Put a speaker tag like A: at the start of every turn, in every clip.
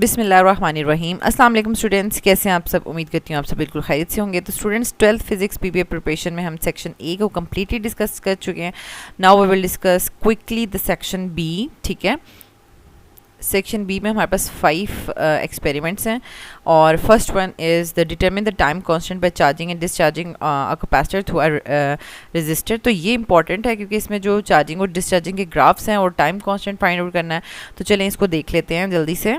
A: बिस्मिल्लाहिर्रहमानिर्रहीम। अस्सलाम वालेकुम स्टूडेंट्स, कैसे हैं आप सब? उम्मीद करती हूँ आप सब बिल्कुल खैरियत से होंगे। तो students, 12th physics PBA preparation में हम सेक्शन ए को कम्प्लीटली डिस्कस कर चुके हैं। Now we will discuss quickly the section B. ठीक है, सेक्शन बी में हमारे पास 5 एक्सपेरिमेंट्स हैं और first one is the determine the time constant by charging and discharging a capacitor through a resistor. तो ये इंपॉर्टेंट है क्योंकि इसमें जो चार्जिंग और डिस्चार्जिंग के ग्राफ्स हैं और टाइम कांस्टेंट फाइंड आउट करना है। तो चलें इसको देख लेते हैं जल्दी से।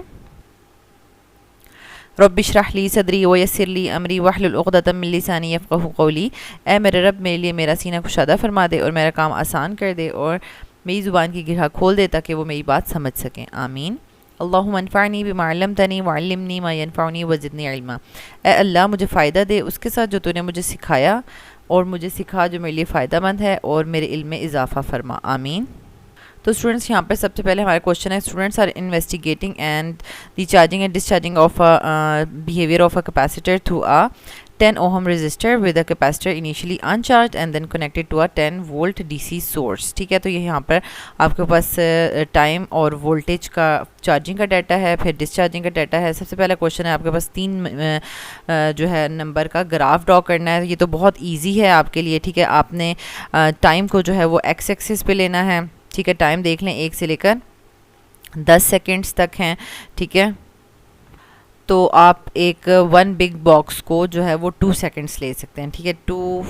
A: रब्बिशरह सदरी वयस्सिरली अमरी वहलुल उक़दतम मिन लिसानी यफ़क़हू क़ौली। ए मेरे रब, मेरे लिए मेरा सीना कुशादा फरमा दे और मेरा काम आसान कर दे और मेरी ज़ुबान की गिरह खोल दे ताकि वो मेरी बात समझ सकें। आमीन। अल्लाहुम्मा अन्फ़अनी बिमा अल्लमतनी वअल्लिमनी मा यनफ़अनी वज़िदनी इल्मा। ए अल्लाह, मुझे फ़ायदा दे उसके साथ जो तूने मुझे सिखाया और मुझे सिखा जो मेरे लिए फ़ायदा मंद है और मेरे इल्म में इजाफ़ा फरमा। आमीन। तो स्टूडेंट्स, यहाँ पर सबसे पहले हमारा क्वेश्चन है, students are investigating and the charging and discharging of behaviour of a capacitor through a 10 ohm resistor with a capacitor initially uncharged and then connected to a 10 volt DC source। ठीक है, तो ये यहाँ पर आपके पास time और voltage का charging का डाटा है, फिर डिस्चार्जिंग का डाटा है। सबसे पहला क्वेश्चन है आपके पास 3 जो है नंबर का ग्राफ ड्रॉ करना है। ये तो बहुत इजी है आपके लिए। ठीक है, आपने टाइम को जो है वो एक्स एक्सिस पे लेना है। ठीक है, टाइम देख लें 1 से लेकर 10 सेकेंड्स तक हैं। ठीक है, तो आप एक 1 बिग बॉक्स को जो है वो 2 सेकेंड्स ले सकते हैं। ठीक है, 2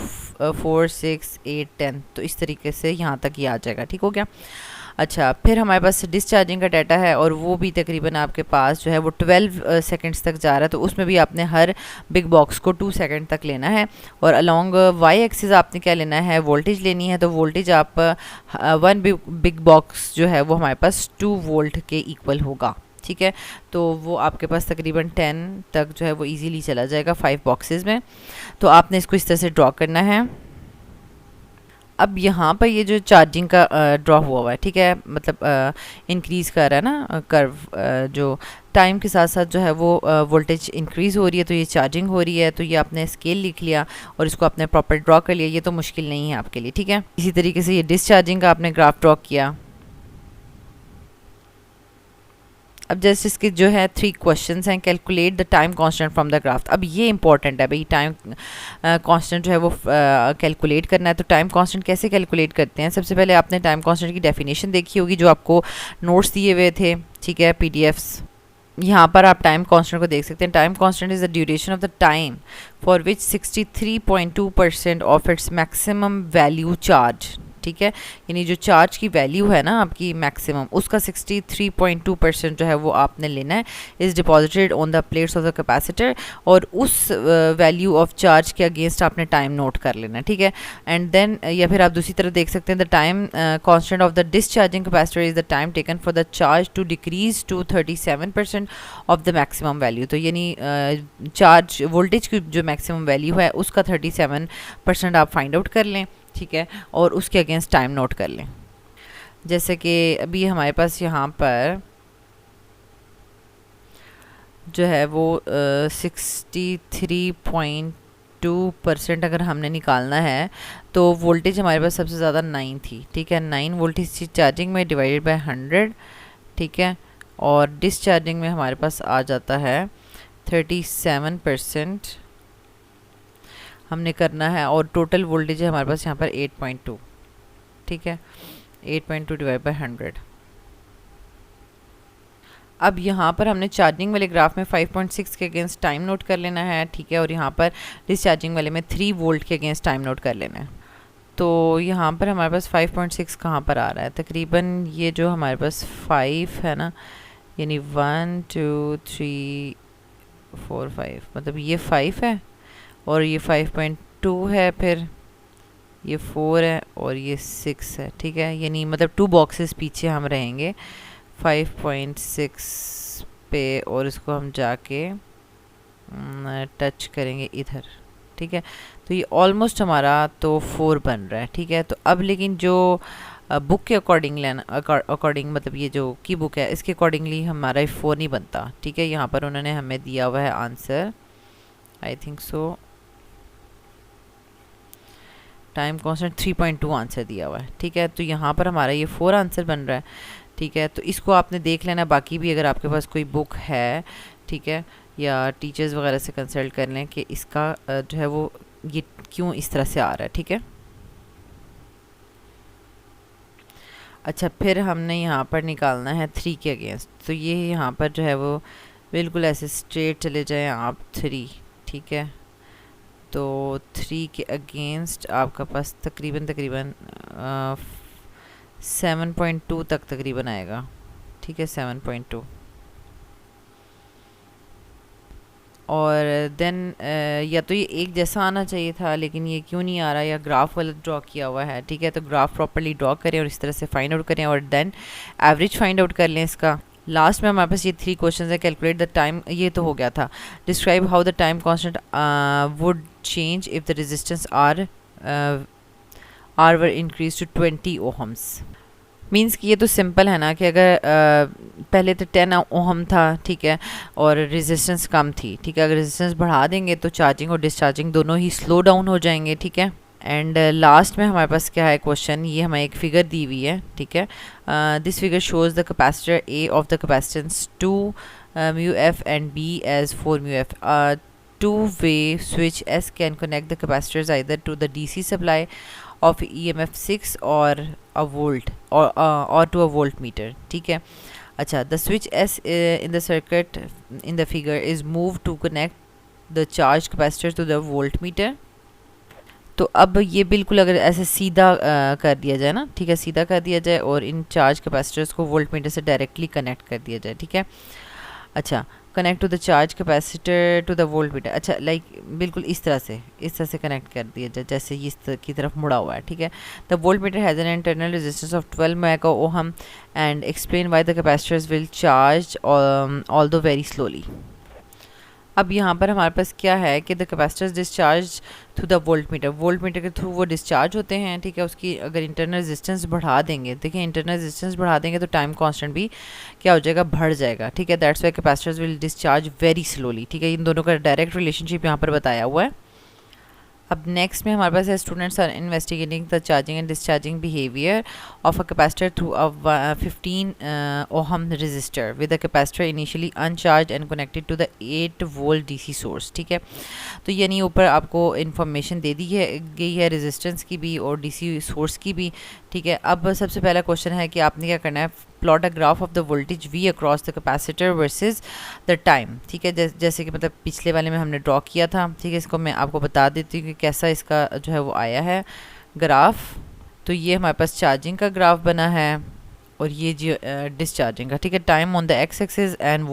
A: 4 6 8 10, तो इस तरीके से यहाँ तक ये आ जाएगा। ठीक हो गया। अच्छा, फिर हमारे पास डिस्चार्जिंग का डाटा है और वो भी तकरीबन आपके पास जो है वो 12 सेकेंड्स तक जा रहा है। तो उसमें भी आपने हर बिग बॉक्स को 2 सेकेंड तक लेना है और अलॉन्ग वाई एक्सिस आपने क्या लेना है, वोल्टेज लेनी है। तो वोल्टेज आप 1 बिग बॉक्स जो है वो हमारे पास 2 वोल्ट के इक्वल होगा। ठीक है, तो वो आपके पास तकरीबन 10 तक जो है वो इजीली चला जाएगा 5 बॉक्सेस में। तो आपने इसको इस तरह से ड्रॉ करना है। अब यहाँ पर ये जो चार्जिंग का ड्रॉ हुआ हुआ है, ठीक है, मतलब इंक्रीज़ कर रहा है ना कर्व, जो टाइम के साथ साथ जो है वो वोल्टेज इंक्रीज़ हो रही है, तो ये चार्जिंग हो रही है। तो ये आपने स्केल लिख लिया और इसको आपने प्रॉपर ड्रॉ कर लिया। ये तो मुश्किल नहीं है आपके लिए। ठीक है, इसी तरीके से ये डिस्चार्जिंग का आपने ग्राफ ड्रॉ किया। अब जैसे इसके जो है 3 क्वेश्चंस हैं। Calculate the time constant from the graph. अब ये इंपॉर्टेंट है भाई, टाइम कांस्टेंट जो है वो कैलकुलेट करना है। तो टाइम कांस्टेंट कैसे कैलकुलेट करते हैं? सबसे पहले आपने टाइम कांस्टेंट की डेफिनेशन देखी होगी जो आपको नोट्स दिए हुए थे। ठीक है, पीडीएफ्स। यहाँ पर आप टाइम कांस्टेंट को देख सकते हैं। Time constant is the duration of the time for which 63.2% of its maximum value charge. ठीक है, यानी जो चार्ज की वैल्यू है ना आपकी मैक्सिमम, उसका 63.2% जो है वो आपने लेना है। Is deposited on the plates of the capacitor, और उस वैल्यू ऑफ चार्ज के अगेंस्ट आपने टाइम नोट कर लेना है। ठीक है, एंड देन या फिर आप दूसरी तरह देख सकते हैं, the time constant of the discharging capacitor is the time taken for the charge to decrease to 37% of the maximum value. तो यानी चार्ज वोल्टेज की जो मैक्सिमम वैल्यू है उसका 37% आप फाइंड आउट कर लें। ठीक है, और उसके अगेंस्ट टाइम नोट कर लें। जैसे कि अभी हमारे पास यहाँ पर जो है वो 63.2% अगर हमने निकालना है तो वोल्टेज हमारे पास सबसे ज़्यादा 9 थी। ठीक है, 9 वोल्टेज थी चार्जिंग में डिवाइडेड बाय 100। ठीक है, और डिस्चार्जिंग में हमारे पास आ जाता है 37% हमने करना है, और टोटल वोल्टेज है हमारे पास यहाँ पर 8.2। ठीक है, 8.2 डिवाइड बाय 100। अब यहाँ पर हमने चार्जिंग वाले ग्राफ में 5.6 के अगेंस्ट टाइम नोट कर लेना है। ठीक है, और यहाँ पर डिस्चार्जिंग वाले में 3 वोल्ट के अगेंस्ट टाइम नोट कर लेना है। तो यहाँ पर हमारे पास 5.6 कहाँ पर आ रहा है? तकरीबन ये जो हमारे पास 5 है ना, यानी 1 2 3 4 5, मतलब ये 5 है और ये 5.2 है, फिर ये 4 है और ये 6 है। ठीक है, यानी मतलब 2 बॉक्सेस पीछे हम रहेंगे 5.6 पे, और इसको हम जाके टच करेंगे इधर। ठीक है, तो ये ऑलमोस्ट हमारा तो 4 बन रहा है। ठीक है, तो अब लेकिन जो बुक के अकॉर्डिंग लेना, अकॉर्डिंग मतलब ये जो की बुक है इसके अकॉर्डिंगली हमारा 4 नहीं बनता। ठीक है, यहाँ पर उन्होंने हमें दिया हुआ है answer, I think so time constant 3.2 answer दिया हुआ है। ठीक है, तो यहाँ पर हमारा ये 4 आंसर बन रहा है। ठीक है। तो इसको आपने देख लेना, बाकी भी अगर आपके पास कोई बुक है, ठीक है, या टीचर्स वगैरह से कंसल्ट कर लें कि इसका जो है वो ये क्यों इस तरह से आ रहा है, ठीक है। अच्छा, फिर हमने यहाँ पर निकालना है 3 के अगेंस्ट। तो ये यहाँ पर जो है वो बिल्कुल ऐसे स्ट्रेट चले जाएं आप 3, ठीक है। तो 3 के अगेंस्ट आपका पास तकरीबन 7.2 तक तकरीबन आएगा, ठीक है, 7.2। और देन या तो ये एक जैसा आना चाहिए था, लेकिन ये क्यों नहीं आ रहा, या ग्राफ वाला ड्रॉ किया हुआ है, ठीक है। तो ग्राफ प्रॉपर्ली ड्रॉ करें और इस तरह से फाइंड आउट करें और देन एवरेज फाइंड आउट कर लें इसका। लास्ट में हमारे पास ये 3 क्वेश्चन है। कैलकुलेट द टाइम, ये तो हो गया था। Describe how the time constant would change if the resistance R were increase to 20 ohms. Means कि ये तो सिंपल है ना कि अगर पहले तो 10 ओहम था, ठीक है, और रेजिस्टेंस कम थी, ठीक है। अगर रेजिस्टेंस बढ़ा देंगे तो चार्जिंग और डिस्चार्जिंग दोनों ही स्लो डाउन हो जाएंगे, ठीक है। एंड लास्ट में हमारे पास क्या है क्वेश्चन, ये हमें एक फिगर दी हुई है, ठीक है। This figure shows the capacitor A of the capacitance 2 mu F and B as 4 mu F. Two-way switch S can connect the capacitors either to the DC supply of EMF 6 or a volt or to a voltmeter, ठीक है। अच्छा, the switch S in the circuit in the figure is moved to connect the charged capacitor to the voltmeter। तो अब ये बिल्कुल अगर ऐसे सीधा कर दिया जाए ना, ठीक है, सीधा कर दिया जाए और इन चार्ज कैपेसिटर्स को वोल्टमीटर से डायरेक्टली कनेक्ट कर दिया जाए, ठीक है। अच्छा, connect to the charge capacitor to the voltmeter. अच्छा, लाइक बिल्कुल इस तरह से कनेक्ट कर दिया जाए जैसे ये इस की तरफ मुड़ा हुआ है, ठीक है। The volt meter has an internal resistance of 12 mega ohm and explain why the capacitors will charge although very slowly. अब यहाँ पर हमारे पास क्या है कि the capacitors discharge through the volt meter के थ्रू वो डिस्चार्ज होते हैं, ठीक है। उसकी अगर इंटरनल रेजिस्टेंस बढ़ा देंगे, देखिए इंटरनल रेजिस्टेंस बढ़ा देंगे तो टाइम कांस्टेंट भी क्या हो जाएगा, बढ़ जाएगा, ठीक है। That's why capacitors will discharge very slowly, ठीक है। इन दोनों का डायरेक्ट रिलेशनशिप यहाँ पर बताया हुआ है। अब नेक्स्ट में हमारे पास है students are investigating the charging and discharging behaviour of a capacitor through a 15 ohm resistor with a capacitor initially uncharge and connected to the 8 volt DC source, ठीक है। तो यानी ऊपर आपको इन्फॉर्मेशन दे दी है गई है रेजिस्टेंस की भी और डीसी सोर्स की भी, ठीक है। अब सबसे पहला क्वेश्चन है कि आपने क्या करना है, plot a graph of the voltage V across the capacitor versus the time, ठीक है। जैसे कि मतलब पिछले वाले में हमने ड्रॉ किया था, ठीक है। इसको मैं आपको बता देती हूँ कि कैसा इसका जो है वो आया है ग्राफ। तो ये हमारे पास चार्जिंग का ग्राफ बना है और ये जो डिस्चार्जिंग का, ठीक है। Time on the x axis and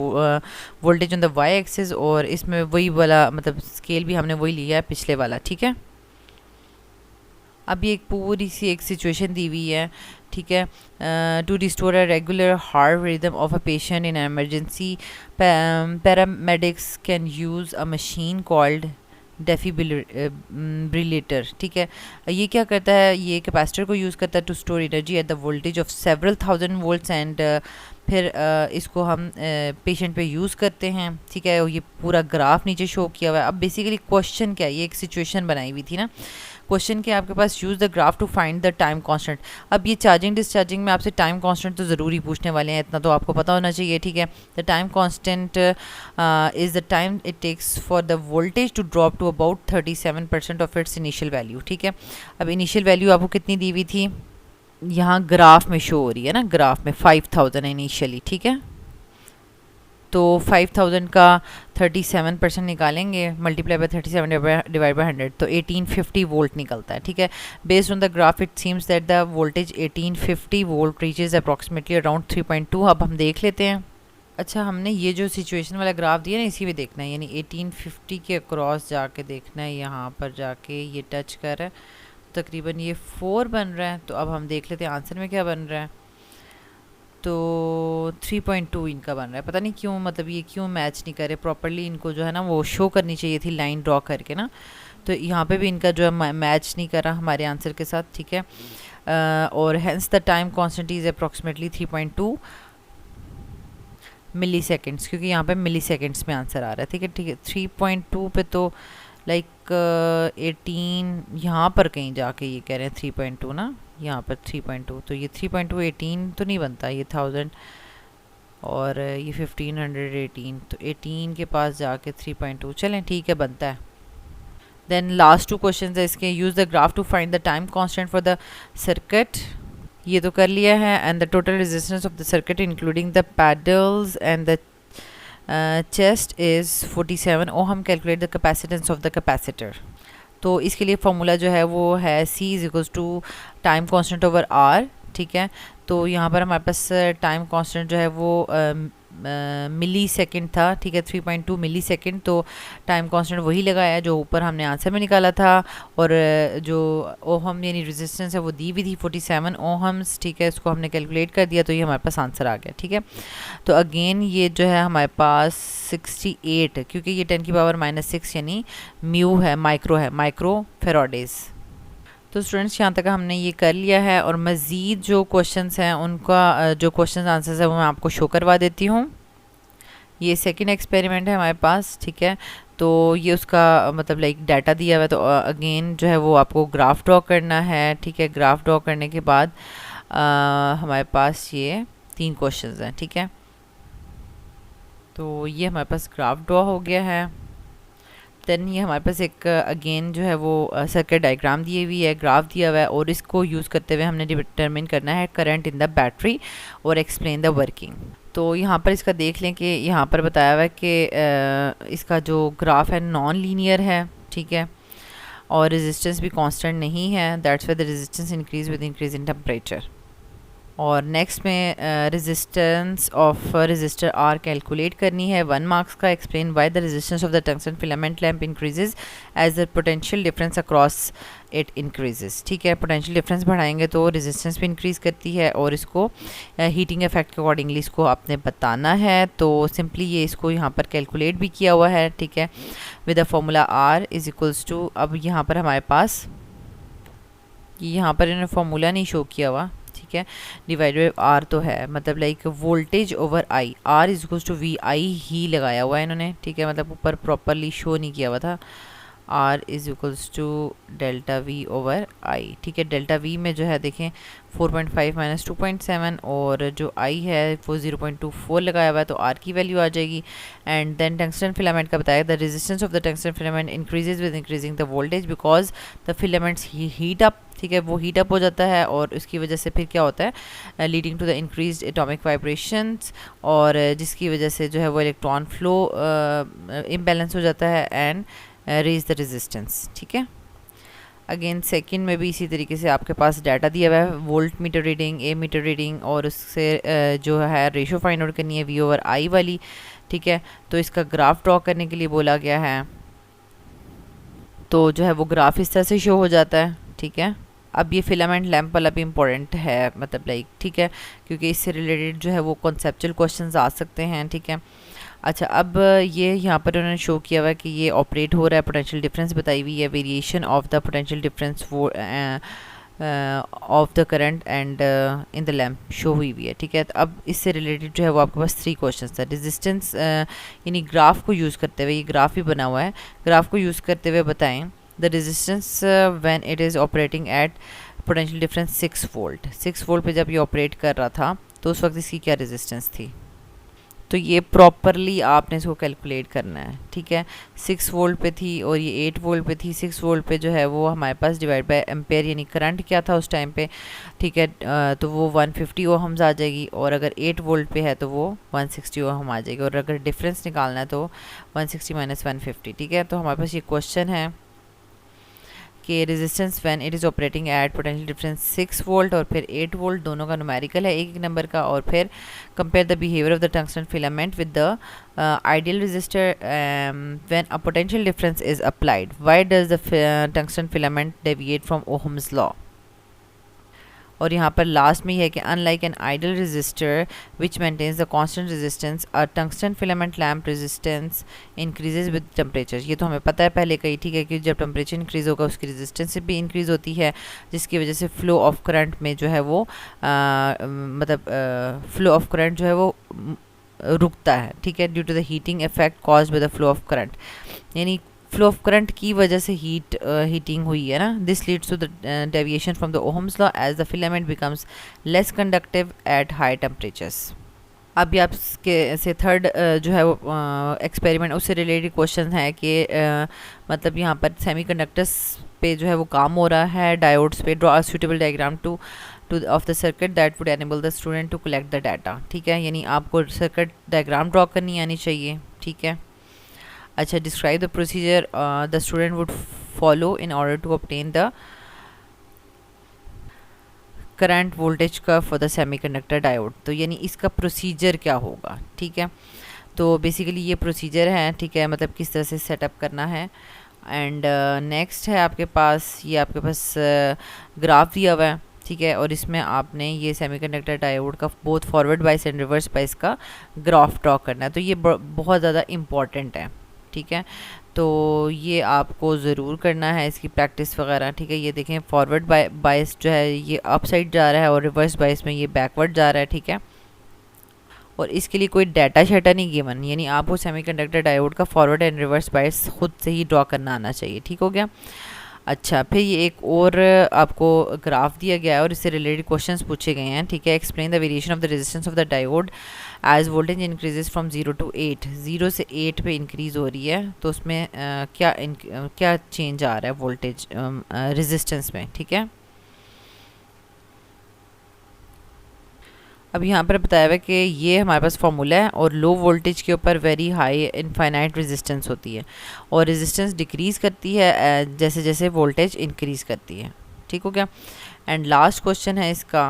A: voltage on the y axis, और इसमें वही वाला मतलब स्केल भी हमने वही लिया है पिछले वाला, ठीक है। अब ये एक पूरी सी एक सिचुएशन दी हुई है, ठीक है। To restore a regular heart rhythm of a patient in emergency, paramedics can use a machine called defibrillator, ठीक है। ये क्या करता है, ये कैपेसिटर को यूज़ करता है to store energy at the voltage of several thousand volts and फिर इसको हम पेशेंट पे यूज़ करते हैं, ठीक है। और ये पूरा ग्राफ नीचे शो किया हुआ है। अब बेसिकली क्वेश्चन क्या है, ये एक सिचुएशन बनाई हुई थी ना। क्वेश्चन के आपके पास use the graph to find the time constant. अब ये चार्जिंग डिस्चार्जिंग में आपसे टाइम कांस्टेंट तो ज़रूरी पूछने वाले हैं, इतना तो आपको पता होना चाहिए, ठीक है। The time constant is the time it takes for the voltage to drop to about 37% of its initial value, ठीक है। अब इनिशियल वैल्यू आपको कितनी दी हुई थी, यहाँ ग्राफ में शो हो रही है ना, ग्राफ में 5000 है इनिशियली, ठीक है। तो 5000 का 37% निकालेंगे, मल्टीप्लाई बाय 37 डिवाइड बाय 100, तो 1850 वोल्ट निकलता है, ठीक है। Based on the graph it seems that the voltage 1850 volt reaches approximately around 3.2। अब हम देख लेते हैं। अच्छा, हमने ये जो सिचुएशन वाला ग्राफ दिया ना, इसी में देखना है, यानी 1850 के अक्रॉस जाके देखना है, यहाँ पर जाके ये टच कर रहा है, तकरीबन ये 4 बन रहा है। तो अब हम देख लेते हैं आंसर में क्या बन रहा है। तो 3.2 इनका बन रहा है। पता नहीं क्यों, मतलब ये क्यों मैच नहीं करे प्रॉपरली, इनको जो है ना वो शो करनी चाहिए थी लाइन ड्रॉ करके ना। तो यहाँ पे भी इनका जो है मैच नहीं कर रहा हमारे आंसर के साथ, ठीक है। और hence the time constant is approximately 3.2 milliseconds, क्योंकि यहाँ पे मिली सेकेंड्स में आंसर आ रहा है, ठीक है, ठीक है। 3.2 पे तो लाइक 18 यहाँ पर कहीं जाके ये कह रहे हैं 3.2 ना, यहाँ पर 3.2, तो ये 3.2 18 तो नहीं बनता, ये 1000 और ये 1518, तो 18 के पास जाके 3.2, चलें ठीक है बनता है। देन लास्ट 2 क्वेश्चन है इसके, use the graph to find the time constant for the circuit, ये तो कर लिया है। And the total resistance of the circuit including the paddles and the chest is 47 ohm, calculate the capacitance of the capacitor. तो इसके लिए formula जो है वो है C is equals to time constant over R, ठीक है। तो यहाँ पर हमारे पास टाइम कांस्टेंट जो है वो मिली सेकेंड था, ठीक है, 3.2 मिली सेकेंड। तो टाइम कांस्टेंट वही लगाया है जो ऊपर हमने आंसर में निकाला था, और जो ओहम यानी रेजिस्टेंस है वो दी हुई थी 47 ओहम्स, ठीक है। इसको हमने कैलकुलेट कर दिया तो ये हमारे पास आंसर आ गया, ठीक है। तो अगेन ये जो है हमारे पास 68, क्योंकि ये 10 की पावर -6 यानी म्यू है, माइक्रो फेराडेज। तो स्टूडेंट्स यहाँ तक हमने ये कर लिया है, और मज़ीद जो क्वेश्चंस हैं उनका जो क्वेश्चन आंसर्स है वो मैं आपको शो करवा देती हूँ। ये सेकंड एक्सपेरिमेंट है हमारे पास, ठीक है। तो ये उसका मतलब लाइक डाटा दिया हुआ है, तो अगेन जो है वो आपको ग्राफ ड्रॉ करना है, ठीक है। ग्राफ ड्रॉ करने के बाद हमारे पास ये 3 क्वेश्चंस हैं, ठीक है। तो ये हमारे पास ग्राफ ड्रॉ हो गया है। देन ये हमारे पास एक अगेन जो है वो सर्किट डायग्राम दी हुई है, ग्राफ दिया हुआ है, और इसको यूज़ करते हुए हमने डिटरमिन करना है करंट इन द बैटरी और एक्सप्लेन द वर्किंग। तो यहाँ पर इसका देख लें कि यहाँ पर बताया हुआ है कि इसका जो ग्राफ है नॉन लीनियर है, ठीक है, और रेजिस्टेंस भी कांस्टेंट नहीं है, that's why the resistance increase with increase in temperature. और नेक्स्ट में resistance of resistor R calculate करनी है, 1 मार्क्स का। Explain why the resistance of the tungsten filament lamp increases as the potential difference across it increases, ठीक है। Potential difference बढ़ाएंगे तो resistance भी इंक्रीज़ करती है, और इसको हीटिंग इफेक्ट के अकॉर्डिंगली इसको आपने बताना है। तो सिंपली ये इसको यहाँ पर कैलकुलेट भी किया हुआ है, ठीक है, with the formula R is equals to, अब यहाँ पर हमारे पास यहाँ पर इन्होंने फार्मूला नहीं शो किया हुआ, ठीक है, डिवाइडेड बाय आर तो है, मतलब like voltage over I, R is equals to V I ही लगाया हुआ है इन्होंने, ठीक है, मतलब ऊपर प्रॉपरली शो नहीं किया हुआ था। R is equals to delta V over I, ठीक है। डेल्टा वी में जो है देखें 4.5 माइनस 2.7, और जो आई है वो 0.24 लगाया हुआ है, तो आर की वैल्यू आ जाएगी। एंड देन टंगस्टन फिलामेंट का बताया, the resistance of the tungsten filament increases with increasing the voltage because the filaments heat up, ठीक है, वो हीट अप हो जाता है, और उसकी वजह से फिर क्या होता है, leading to the increased atomic vibrations, और जिसकी वजह से जो है वो इलेक्ट्रॉन फ्लो इम्बैलेंस हो जाता है एंड रेज द रेजिस्टेंस, ठीक है। अगेन सेकंड में भी इसी तरीके से आपके पास डाटा दिया हुआ है, वोल्ट मीटर रीडिंग, ए मीटर रीडिंग, और उससे जो है रेशो फाइंड आउट करनी है वी ओवर आई वाली, ठीक है। तो इसका ग्राफ ड्रॉ करने के लिए बोला गया है, तो जो है वो ग्राफ इस तरह से शो हो जाता है, ठीक है। अब ये फिलामेंट लैंप वाला भी इम्पोर्टेंट है, मतलब लाइक, ठीक है, क्योंकि इससे रिलेटेड जो है वो कॉन्सेप्चुअल क्वेश्चंस आ सकते हैं, ठीक है। अच्छा, अब ये यहाँ पर उन्होंने शो किया हुआ है कि ये ऑपरेट हो रहा है, पोटेंशियल डिफरेंस बताई हुई है, variation of the potential difference वो of the current and in the lamp show हुई है, ठीक है। तो अब इससे रिलेटेड जो है वो आपके पास 3 क्वेश्चन था। रेजिस्टेंस यानी ग्राफ को यूज़ करते हुए, ये ग्राफ भी बना हुआ है, ग्राफ को यूज़ करते हुए बताएं the resistance when it is operating eight potential difference 6 volt, 6 volt पे जब ये ऑपरेट कर रहा था तो उस वक्त इसकी क्या रेजिस्टेंस थी। तो ये प्रॉपरली आपने इसको कैलकुलेट करना है, ठीक है। 6 वोल्ट पे थी और ये 8 वोल्ट पे थी। 6 वोल्ट पे जो है वो हमारे पास डिवाइड बाय एम्पेयर यानी करंट क्या था उस टाइम पे, ठीक है, तो वो 150 ओहम्स आ जाएगी, और अगर 8 वोल्ट पे है तो वो 160 ओहम आ जाएगी, और अगर डिफरेंस निकालना है तो 160 माइनस 150, ठीक है। तो हमारे पास ये क्वेश्चन है कि resistance when it is operating eight potential difference 6 volt और फिर 8 वोल्ट, दोनों का न्यूमेरिकल है एक नंबर का, और फिर compare the behaviour of the tungsten filament with the ideal resistor when a potential difference is applied, why does the tungsten filament deviate from Ohm's law. और यहाँ पर लास्ट में ये है कि unlike an ideal resistor which maintains the constant resistance, a tungsten filament lamp resistance increases with temperature. ये तो हमें पता है पहले का ही, ठीक है, कि जब टेम्परेचर इंक्रीज़ होगा उसकी रेजिस्टेंस भी इंक्रीज़ होती है, जिसकी वजह से फ्लो ऑफ करंट में जो है वो फ्लो ऑफ करंट जो है वो रुकता है, ठीक है, due to the heating effect caused by the flow of current. यानी फ्लो ऑफ करंट की वजह से हीटिंग हुई है ना, this leads to the deviation from the Ohm's law as the filament becomes less conductive at high temperatures. अभी आपके से थर्ड जो है वो एक्सपेरिमेंट उससे रिलेटेड क्वेश्चन है कि मतलब यहाँ पर सेमीकंडक्टर्स पे जो है वो काम हो रहा है, डायोड्स पे। Draw a suitable diagram to of the circuit that would enable the student to collect the data. ठीक है, यानी आपको सर्किट डायग्राम ड्रॉ करनी आनी चाहिए। ठीक है, अच्छा, describe the procedure the student would follow in order to obtain the current voltage curve for the semiconductor diode. तो यानी इसका प्रोसीजर क्या होगा। ठीक है, तो बेसिकली ये प्रोसीजर है। ठीक है, मतलब किस तरह से सेटअप करना है। एंड नेक्स्ट है आपके पास, ये आपके पास ग्राफ दिया हुआ है। ठीक है, और इसमें आपने ये सेमीकंडक्टर डायोड का बोथ फॉरवर्ड बाइस एंड रिवर्स बाइस का ग्राफ ड्रॉ करना है। तो ये बहुत ज़्यादा इम्पॉर्टेंट है। ठीक है, तो ये आपको ज़रूर करना है, इसकी प्रैक्टिस वगैरह। ठीक है, ये देखें फॉरवर्ड बाइस जो है ये अप साइड जा रहा है और रिवर्स बाइस में ये बैकवर्ड जा रहा है। ठीक है, और इसके लिए कोई डाटा शेटा नहीं गिवन, यानी आपको सेमीकंडक्टर डायोड का फॉरवर्ड एंड रिवर्स बाइस खुद से ही ड्रॉ करना आना चाहिए। ठीक हो गया। अच्छा, फिर ये एक और आपको ग्राफ दिया गया है और इससे रिलेटेड क्वेश्चंस पूछे गए हैं। ठीक है, explain the variation of the resistance of the diode as voltage increases from 0 to 8। 0 से 8 पे इंक्रीज़ हो रही है, तो उसमें क्या चेंज आ रहा है वोल्टेज रेजिस्टेंस में। ठीक है, अब यहाँ पर बताया हुआ है कि ये हमारे पास फॉर्मूला है और लो वोल्टेज के ऊपर वेरी हाई इनफाइनाइट रेजिस्टेंस होती है और रेजिस्टेंस डिक्रीज़ करती है जैसे जैसे वोल्टेज इंक्रीज़ करती है। ठीक हो गया। एंड लास्ट क्वेश्चन है इसका,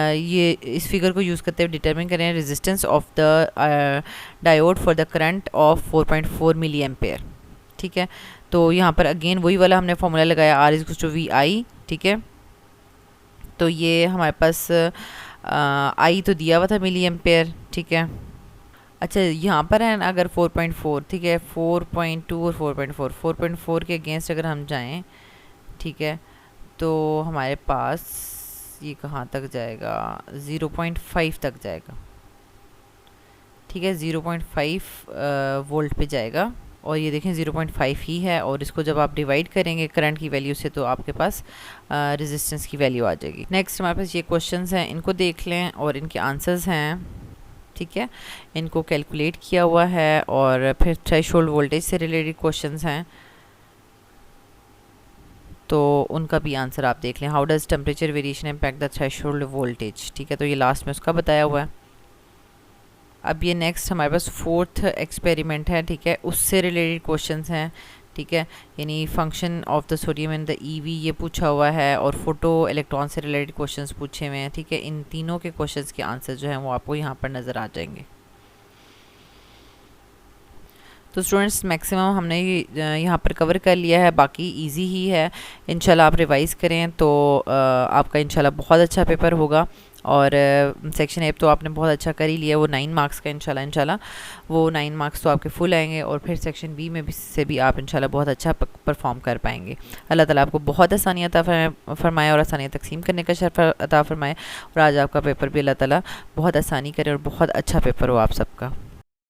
A: ये इस फिगर को यूज़ करते हुए डिटरमिन करें resistance of the diode for the current of 4.4 milliampere. ठीक है, तो यहाँ पर अगेन वही वाला हमने फॉर्मूला लगाया, R = VI। ठीक है, तो ये हमारे पास आई तो दिया हुआ था मिली एम्पेयर। ठीक है, अच्छा यहाँ पर है ना, अगर 4.4, ठीक है, 4.2 और 4.4, 4.4 के अगेंस्ट अगर हम जाएं, ठीक है, तो हमारे पास ये कहाँ तक जाएगा, 0.5 तक जाएगा। ठीक है, 0.5 वोल्ट पे जाएगा और ये देखें 0.5 ही है, और इसको जब आप डिवाइड करेंगे करंट की वैल्यू से तो आपके पास रेजिस्टेंस की वैल्यू आ जाएगी। नेक्स्ट हमारे पास ये क्वेश्चंस हैं, इनको देख लें और इनके आंसर्स हैं। ठीक है, इनको कैलकुलेट किया हुआ है और फिर थ्रेशोल्ड वोल्टेज से रिलेटेड क्वेश्चंस हैं, तो उनका भी आंसर आप देख लें। How does temperature variation impact the threshold voltage. ठीक है, तो ये लास्ट में उसका बताया हुआ है। अब ये नेक्स्ट हमारे पास फोर्थ एक्सपेरिमेंट है। ठीक है, उससे रिलेटेड क्वेश्चंस हैं। ठीक है, यानी function of the sodium in the EV ये पूछा हुआ है और फोटो इलेक्ट्रॉन से रिलेटेड क्वेश्चंस पूछे हुए हैं। ठीक है, इन तीनों के क्वेश्चंस के आंसर जो हैं वो आपको यहाँ पर नज़र आ जाएंगे। तो स्टूडेंट्स मैक्सिमम हमने यहाँ पर कवर कर लिया है, बाकी इजी ही है। इंशाल्लाह आप रिवाइज़ करें तो आपका इंशाल्लाह बहुत अच्छा पेपर होगा। और सेक्शन ए तो आपने बहुत अच्छा कर ही लिया, वो 9 मार्क्स का इंशाल्लाह वो 9 मार्क्स तो आपके फुल आएंगे और फिर सेक्शन बी में भी से भी आप इंशाल्लाह बहुत अच्छा परफॉर्म कर पाएंगे। अल्लाह ताला आपको बहुत आसानियाँ अता फरमाए और आसानियाँ तकसीम करने का शर्फ अता फरमाए और आज आपका पेपर भी अल्लाह ताला बहुत आसानी करे और बहुत अच्छा पेपर हो आप सबका।